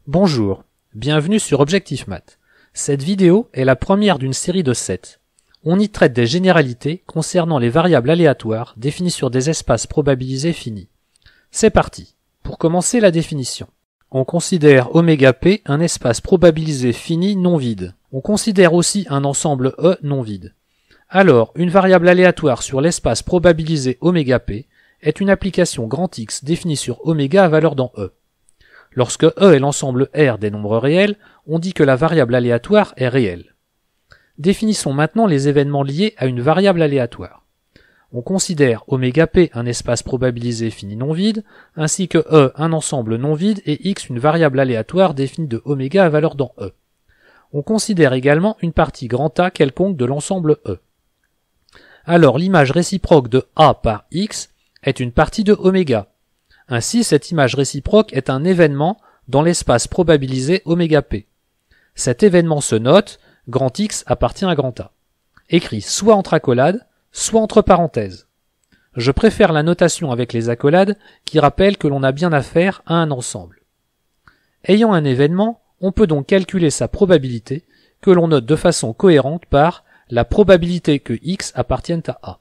Bonjour, bienvenue sur Objectif Math. Cette vidéo est la première d'une série de 7. On y traite des généralités concernant les variables aléatoires définies sur des espaces probabilisés finis. C'est parti. Pour commencer la définition. On considère ωp un espace probabilisé fini non vide. On considère aussi un ensemble E non vide. Alors, une variable aléatoire sur l'espace probabilisé ωp est une application grand X définie sur ω à valeur dans E. Lorsque E est l'ensemble R des nombres réels, on dit que la variable aléatoire est réelle. Définissons maintenant les événements liés à une variable aléatoire. On considère ωp un espace probabilisé fini non vide, ainsi que E un ensemble non vide et X une variable aléatoire définie de ω à valeur dans E. On considère également une partie grand A quelconque de l'ensemble E. Alors l'image réciproque de A par X est une partie de ω. Ainsi, cette image réciproque est un événement dans l'espace probabilisé ωp. Cet événement se note, grand X appartient à grand A. Écrit soit entre accolades, soit entre parenthèses. Je préfère la notation avec les accolades qui rappelle que l'on a bien affaire à un ensemble. Ayant un événement, on peut donc calculer sa probabilité que l'on note de façon cohérente par la probabilité que X appartienne à A.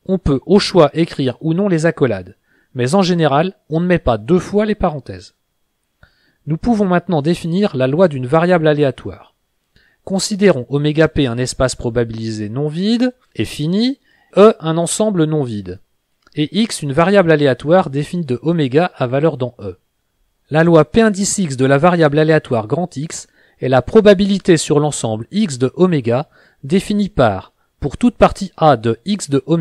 On peut au choix écrire ou non les accolades, mais en général, on ne met pas deux fois les parenthèses. Nous pouvons maintenant définir la loi d'une variable aléatoire. Considérons ωp un espace probabilisé non vide et fini, E un ensemble non vide, et X une variable aléatoire définie de ω à valeur dans E. La loi P indice X de la variable aléatoire grand X est la probabilité sur l'ensemble X de ω définie par, pour toute partie A de X de ω,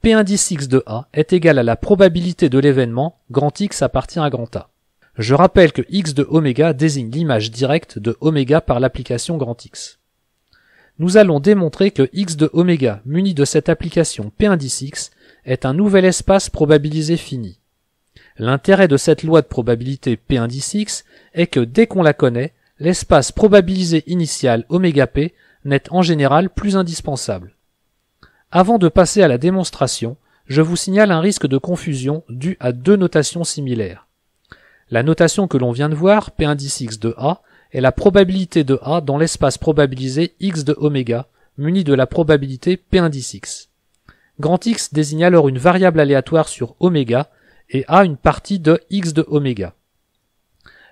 P indice X de A est égal à la probabilité de l'événement grand X appartient à grand A. Je rappelle que X de ω désigne l'image directe de ω par l'application grand X. Nous allons démontrer que X de ω muni de cette application P indice X est un nouvel espace probabilisé fini. L'intérêt de cette loi de probabilité P indice X est que dès qu'on la connaît, l'espace probabilisé initial ωp n'est en général plus indispensable. Avant de passer à la démonstration, je vous signale un risque de confusion dû à deux notations similaires. La notation que l'on vient de voir, P indice X de A, est la probabilité de A dans l'espace probabilisé X de ω, muni de la probabilité P indice X. Grand X désigne alors une variable aléatoire sur ω et A une partie de X de ω.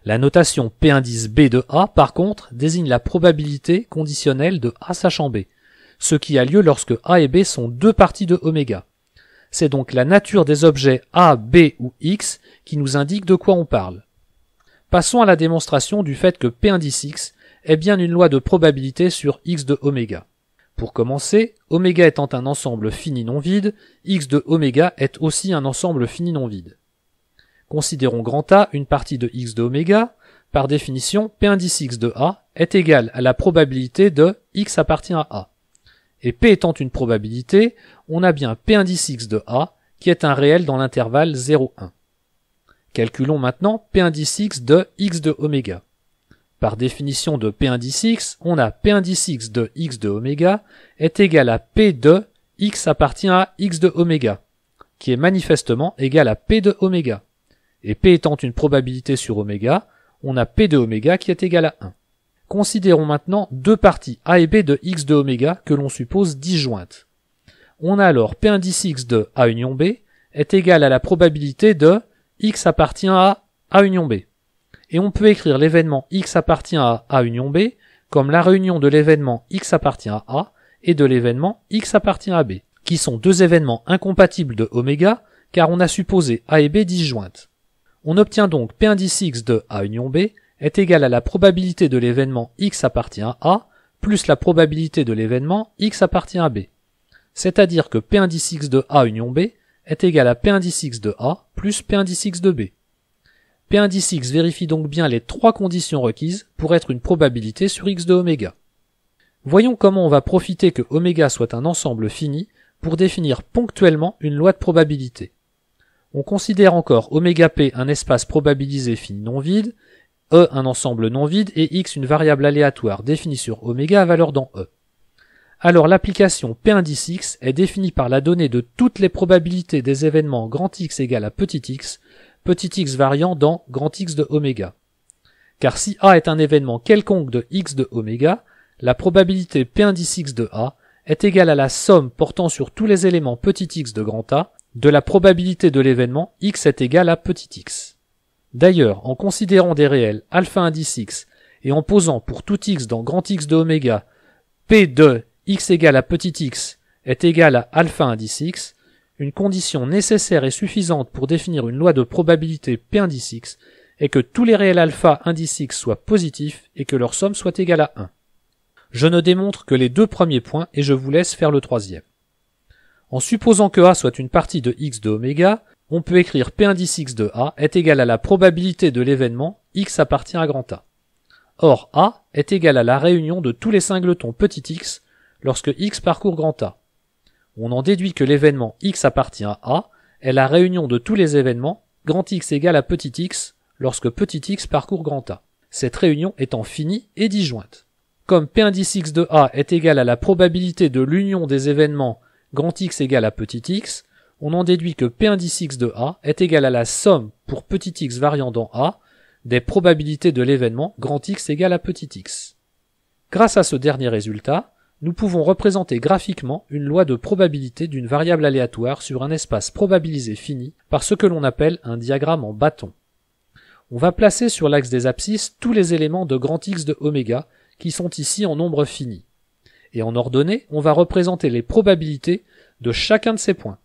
La notation P indice B de A, par contre, désigne la probabilité conditionnelle de A sachant B, ce qui a lieu lorsque A et B sont deux parties de ω. C'est donc la nature des objets A, B ou X qui nous indique de quoi on parle. Passons à la démonstration du fait que P indice X est bien une loi de probabilité sur X de ω. Pour commencer, ω étant un ensemble fini non vide, X de ω est aussi un ensemble fini non vide. Considérons grand A une partie de X de ω. Par définition, P indice X de A est égal à la probabilité de X appartient à A. Et P étant une probabilité, on a bien P indice X de A, qui est un réel dans l'intervalle 0, 1. Calculons maintenant P indice X de X de ω. Par définition de P indice X, on a P indice X de X de ω est égal à P de X appartient à X de ω, qui est manifestement égal à P de ω. Et P étant une probabilité sur ω, on a P de ω qui est égal à 1. Considérons maintenant deux parties A et B de X de ω que l'on suppose disjointes. On a alors P indice X de A union B est égal à la probabilité de X appartient à A union B. Et on peut écrire l'événement X appartient à A union B comme la réunion de l'événement X appartient à A et de l'événement X appartient à B, qui sont deux événements incompatibles de ω car on a supposé A et B disjointes. On obtient donc P indice X de A union B est égal à la probabilité de l'événement X appartient à A plus la probabilité de l'événement X appartient à B. C'est-à-dire que P indice X de A union B est égal à P indice X de A plus P indice X de B. P indice X vérifie donc bien les trois conditions requises pour être une probabilité sur X de ω. Voyons comment on va profiter que ω soit un ensemble fini pour définir ponctuellement une loi de probabilité. On considère encore ωp un espace probabilisé fini non vide, E un ensemble non vide et X une variable aléatoire définie sur ω à valeur dans E. Alors l'application P indice X est définie par la donnée de toutes les probabilités des événements grand X égale à petit x variant dans grand X de ω. car si A est un événement quelconque de x de oméga, la probabilité P indice x de A est égale à la somme portant sur tous les éléments petit x de grand A de la probabilité de l'événement x est égal à petit x. D'ailleurs, en considérant des réels alpha indice x et en posant pour tout x dans grand X de oméga P de x égale à petit x est égal à alpha indice x, une condition nécessaire et suffisante pour définir une loi de probabilité P indice x est que tous les réels alpha indice x soient positifs et que leur somme soit égale à 1. Je ne démontre que les deux premiers points et je vous laisse faire le troisième. En supposant que A soit une partie de x de oméga, on peut écrire P indice x de A est égal à la probabilité de l'événement x appartient à grand A. Or A est égal à la réunion de tous les singletons petit x lorsque x parcourt grand A. On en déduit que l'événement x appartient à A est la réunion de tous les événements grand x égale à petit x lorsque petit x parcourt grand A. Cette réunion étant finie et disjointe. Comme P indice x de A est égal à la probabilité de l'union des événements grand x égale à petit x, on en déduit que P indice x de A est égal à la somme pour petit x variant dans A des probabilités de l'événement grand x égale à petit x. Grâce à ce dernier résultat, nous pouvons représenter graphiquement une loi de probabilité d'une variable aléatoire sur un espace probabilisé fini par ce que l'on appelle un diagramme en bâton. On va placer sur l'axe des abscisses tous les éléments de grand X de oméga qui sont ici en nombre fini. Et en ordonnée, on va représenter les probabilités de chacun de ces points.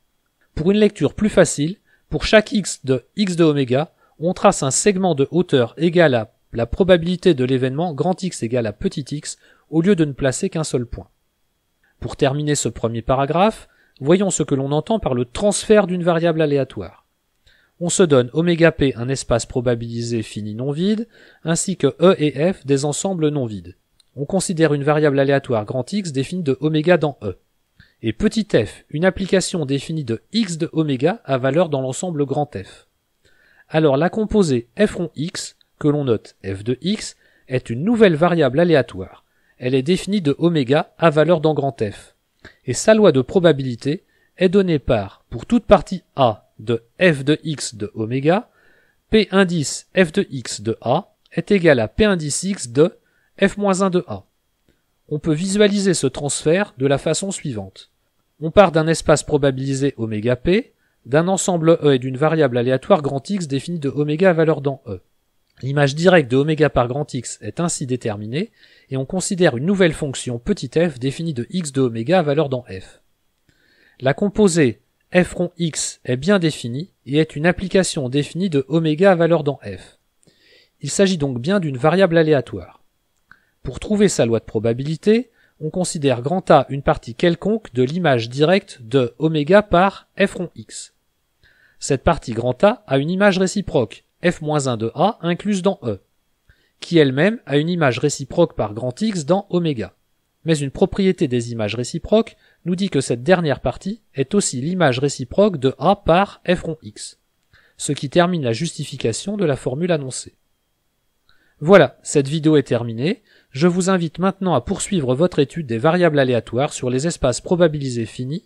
Pour une lecture plus facile, pour chaque x de oméga, on trace un segment de hauteur égal à la probabilité de l'événement grand X égale à petit x au lieu de ne placer qu'un seul point. Pour terminer ce premier paragraphe, voyons ce que l'on entend par le transfert d'une variable aléatoire. On se donne oméga p un espace probabilisé fini non vide, ainsi que E et F des ensembles non vides. On considère une variable aléatoire grand X définie de oméga dans E. Et petit f, une application définie de x de oméga à valeur dans l'ensemble grand F. Alors la composée f rond x, que l'on note f de x, est une nouvelle variable aléatoire. Elle est définie de oméga à valeur dans grand F. Et sa loi de probabilité est donnée par, pour toute partie A de f de x de oméga, P indice f de x de A est égal à P indice x de f-1 de A. On peut visualiser ce transfert de la façon suivante. On part d'un espace probabilisé oméga p, d'un ensemble E et d'une variable aléatoire grand X définie de oméga à valeur dans E. L'image directe de oméga par grand X est ainsi déterminée, et on considère une nouvelle fonction petit f définie de x de oméga à valeur dans F. La composée f rond x est bien définie et est une application définie de oméga à valeur dans F. Il s'agit donc bien d'une variable aléatoire. Pour trouver sa loi de probabilité, on considère grand A une partie quelconque de l'image directe de oméga par f rond x. Cette partie grand A a une image réciproque, f-1 de A incluse dans E, qui elle-même a une image réciproque par grand X dans oméga. Mais une propriété des images réciproques nous dit que cette dernière partie est aussi l'image réciproque de A par f rond x, ce qui termine la justification de la formule annoncée. Voilà, cette vidéo est terminée. Je vous invite maintenant à poursuivre votre étude des variables aléatoires sur les espaces probabilisés finis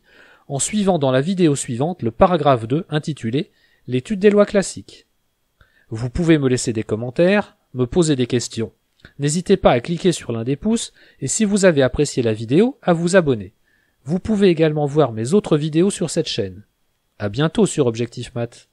en suivant dans la vidéo suivante le paragraphe 2 intitulé « L'étude des lois classiques ». Vous pouvez me laisser des commentaires, me poser des questions. N'hésitez pas à cliquer sur l'un des pouces et si vous avez apprécié la vidéo, à vous abonner. Vous pouvez également voir mes autres vidéos sur cette chaîne. À bientôt sur Objectif Math.